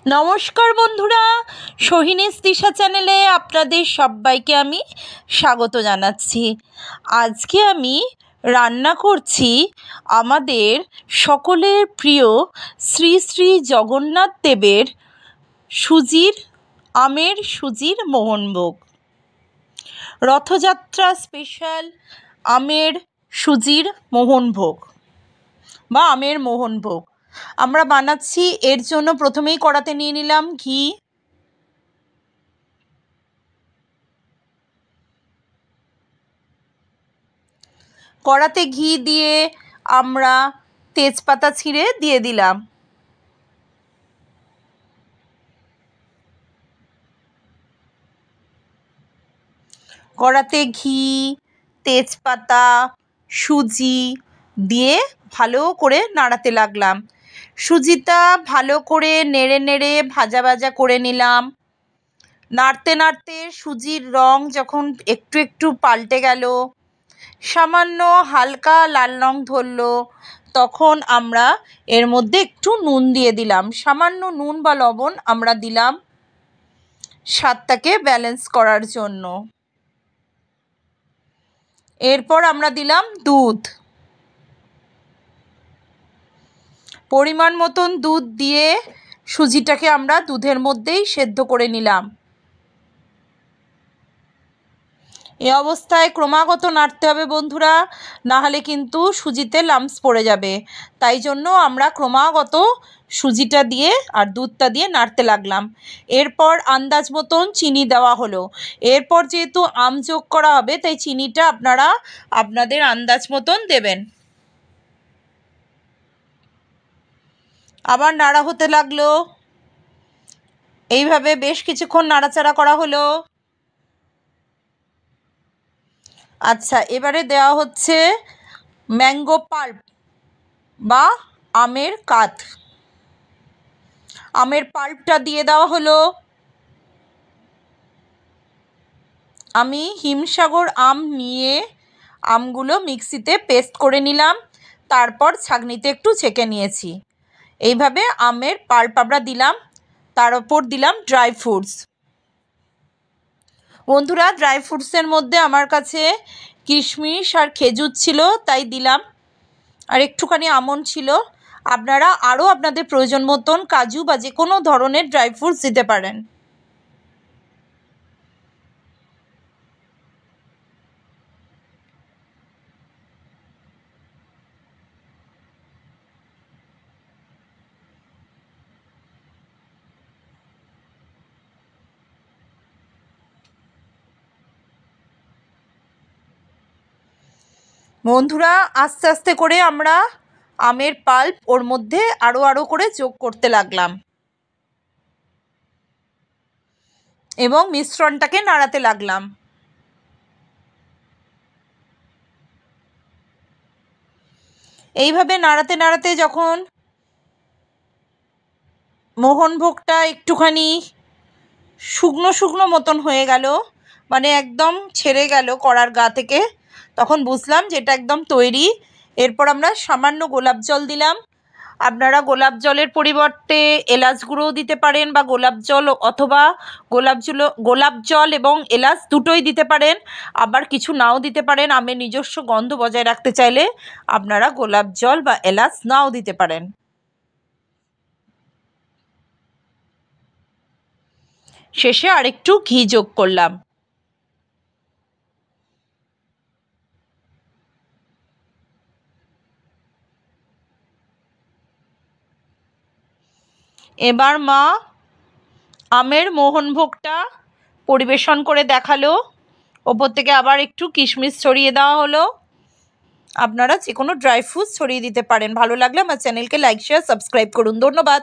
নমস্কার বন্ধুরা, সোহিনীস দিশা চ্যানেলে আপনাদের সবাইকে আমি স্বাগত জানাচ্ছি। আজকে আমি রান্না করছি আমাদের সকলের প্রিয় শ্রী শ্রী জগন্নাথ দেবের আমের সুজির মোহনভোগ। রথযাত্রা স্পেশাল আমের সুজির মোহনভোগ বা আমের মোহনভোগ আমরা বানাচ্ছি। এর জন্য প্রথমেই কড়াতে নিয়ে নিলাম ঘি। কড়াতে ঘি দিয়ে আমরা তেজপাতা ছিঁড়ে দিয়ে দিলাম। কড়াতে ঘি, তেজপাতা, সুজি দিয়ে ভালো করে নাড়াতে লাগলাম। সুজিটা ভালো করে নেড়ে নেড়ে ভাজা ভাজা করে নিলাম। নাড়তে নাড়তে সুজির রং যখন একটু একটু পাল্টে গেল, সামান্য হালকা লাল রং ধরল, তখন আমরা এর মধ্যে একটু নুন দিয়ে দিলাম। সামান্য নুন বা লবণ আমরা দিলাম স্বাদটাকে ব্যালেন্স করার জন্য। এরপর আমরা দিলাম দুধ। পরিমাণ মতন দুধ দিয়ে সুজিটাকে আমরা দুধের মধ্যেই সেদ্ধ করে নিলাম। এই অবস্থায় ক্রমাগত নাড়তে হবে বন্ধুরা, নাহলে কিন্তু সুজিতে লাম্পস পড়ে যাবে। তাই জন্য আমরা ক্রমাগত সুজিটা দিয়ে আর দুধটা দিয়ে নাড়তে লাগলাম। এরপর আন্দাজ মতন চিনি দেওয়া হলো। এরপর যেহেতু আম যোগ করা হবে, তাই চিনিটা আপনারা আপনাদের আন্দাজ মতন দেবেন। আবার নাড়া হতে লাগলো। এইভাবে বেশ কিছুক্ষণ নাড়াচাড়া করা হলো। আচ্ছা, এবারে দেওয়া হচ্ছে ম্যাঙ্গো পাল্প বা আমের কাত। আমের পাল্পটা দিয়ে দেওয়া হলো। আমি হিমসাগর আম নিয়ে আমগুলো মিক্সিতে পেস্ট করে নিলাম, তারপর ছাঁকনিতে একটু ছেঁকে নিয়েছি। এইভাবে আমের পাল্প আমরা দিলাম। তার ওপর দিলাম ড্রাই ফ্রুটস। বন্ধুরা, ড্রাই ফ্রুটসের মধ্যে আমার কাছে কিশমিশ আর খেজুর ছিল, তাই দিলাম। আর একটুখানি আমন্ড ছিল। আপনারা আরও আপনাদের প্রয়োজন মতন কাজু বা যে কোনো ধরনের ড্রাই ফ্রুটস দিতে পারেন। বন্ধুরা, আস্তে আস্তে করে আমরা আমের পাল্প ওর মধ্যে আরও আরও করে যোগ করতে লাগলাম এবং মিশ্রণটাকে নাড়াতে লাগলাম। এইভাবে নাড়াতে নাড়াতে যখন মোহনভোগটা একটুখানি শুকনো শুকনো মতন হয়ে গেল, মানে একদম ছেড়ে গেল কড়ার গা থেকে, তখন বুঝলাম যে এটা একদম তৈরি। এরপর আমরা সামান্য গোলাপ জল দিলাম। আপনারা গোলাপ জলের পরিবর্তে এলাচ গুঁড়োও দিতে পারেন, বা গোলাপ জল অথবা গোলাপ জল এবং এলাচ দুটোই দিতে পারেন। আবার কিছু নাও দিতে পারেন। আমের নিজস্ব গন্ধ বজায় রাখতে চাইলে আপনারা গোলাপ জল বা এলাচ নাও দিতে পারেন। শেষে আরেকটু ঘি যোগ করলাম। এবার মা আমের মোহনভোগটা পরিবেশন করে দেখালো। ওপর থেকে আবার একটু কিশমিশ ছড়িয়ে দেওয়া হলো। আপনারা যে কোনো ড্রাই ফ্রুটস ছড়িয়ে দিতে পারেন। ভালো লাগলে আমার চ্যানেলকে লাইক, শেয়ার, সাবস্ক্রাইব করুন। ধন্যবাদ।